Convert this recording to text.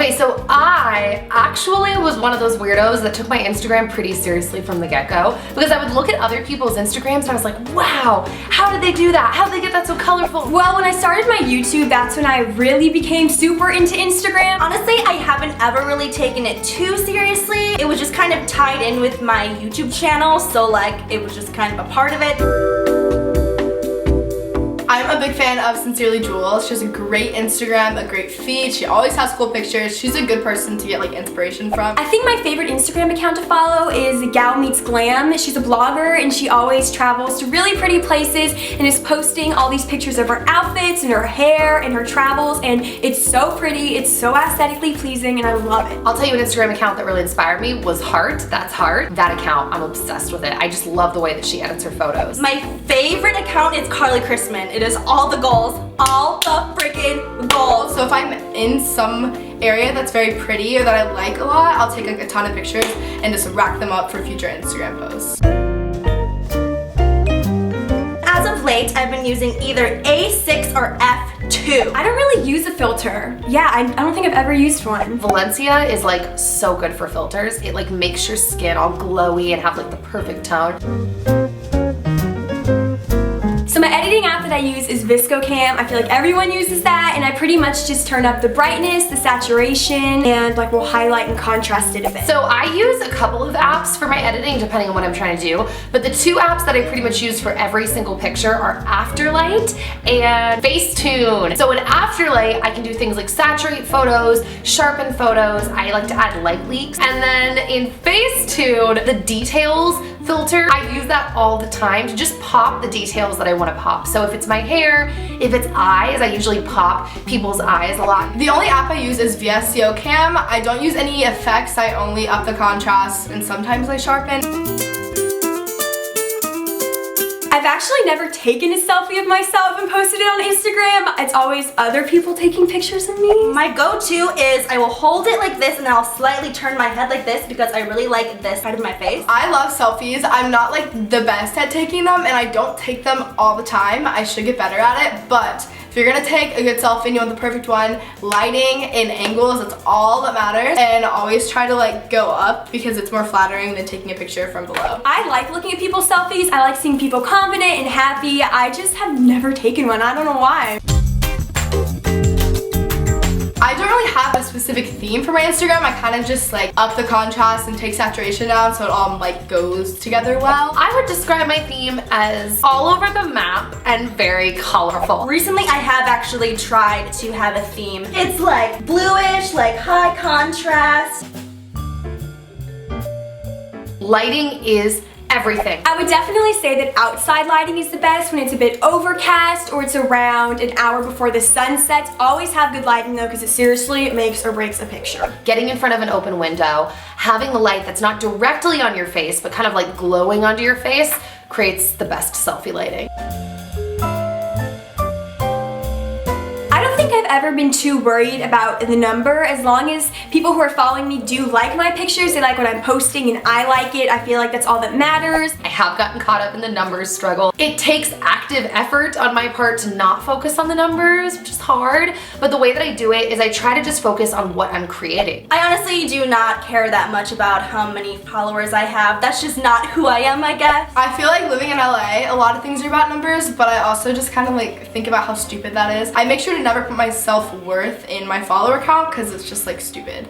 Okay, so I actually was one of those weirdos that took my Instagram pretty seriously from the get-go, because I would look at other people's Instagrams and I was like, wow, how did they do that? How did they get that so colorful? Well, when I started my YouTube, that's when I really became super into Instagram. Honestly, I haven't ever really taken it too seriously. It was just kind of tied in with my YouTube channel, so like it was just kind of a part of it. I'm a big fan of Sincerely Jules. She has a great Instagram, a great feed. She always has cool pictures. She's a good person to get like inspiration from. I think my favorite Instagram account to follow is Gal Meets Glam. She's a blogger and she always travels to really pretty places and is posting all these pictures of her outfits and her hair and her travels, and it's so pretty, it's so aesthetically pleasing, and I love it. I'll tell you an Instagram account that really inspired me was Heart. That's Heart. That account, I'm obsessed with it. I just love the way that she edits her photos. My favorite account is Carly Chrisman. It is all the goals, all the freaking goals. So if I'm in some area that's very pretty or that I like a lot, I'll take like a ton of pictures and just rack them up for future Instagram posts. As of late, I've been using either A6 or F2. I don't really use a filter. Yeah, I don't think I've ever used one. Valencia is like so good for filters. It like makes your skin all glowy and have like the perfect tone. So my editing app that I use is ViscoCam. I feel like everyone uses that, and I pretty much just turn up the brightness, the saturation, and like will highlight and contrast it a bit. So I use a couple of apps for my editing depending on what I'm trying to do, but the two apps that I pretty much use for every single picture are Afterlight and Facetune. So in Afterlight, I can do things like saturate photos, sharpen photos, I like to add light leaks, and then in Facetune, the details filter, I use that all the time to just pop the details that I want to pop. So if it's my hair, if it's eyes, I usually pop people's eyes a lot. The only app I use is VSCO Cam. I don't use any effects, I only up the contrast and sometimes I sharpen. I've actually never taken a selfie of myself and posted it on Instagram. It's always other people taking pictures of me. My go-to is I will hold it like this and then I'll slightly turn my head like this because I really like this side of my face. I love selfies. I'm not like the best at taking them and I don't take them all the time. I should get better at it, but if you're gonna take a good selfie and you want the perfect one, lighting and angles, that's all that matters. And always try to like go up because it's more flattering than taking a picture from below. I like looking at people's selfies. I like seeing people confident and happy. I just have never taken one. I don't know why. I don't really have a specific theme for my Instagram. I kind of just like up the contrast and take saturation down so it all like goes together well. I would describe my theme as all over the map and very colorful. Recently I have actually tried to have a theme. It's like bluish, like high contrast. Lighting is everything. I would definitely say that outside lighting is the best when it's a bit overcast or it's around an hour before the sun sets. Always have good lighting though, because it seriously makes or breaks a picture. Getting in front of an open window, having the light that's not directly on your face but kind of like glowing onto your face creates the best selfie lighting. I don't think I've ever been too worried about the number. As long as people who are following me do like my pictures, they like what I'm posting and I like it, I feel like that's all that matters. I have gotten caught up in the numbers struggle. It takes active effort on my part to not focus on the numbers, which is hard, but the way that I do it is I try to just focus on what I'm creating. I honestly do not care that much about how many followers I have. That's just not who I am, I guess. I feel like living in LA, a lot of things are about numbers, but I also just kind of like think about how stupid that is. I make sure to never put my self-worth in my follower count because it's just like stupid.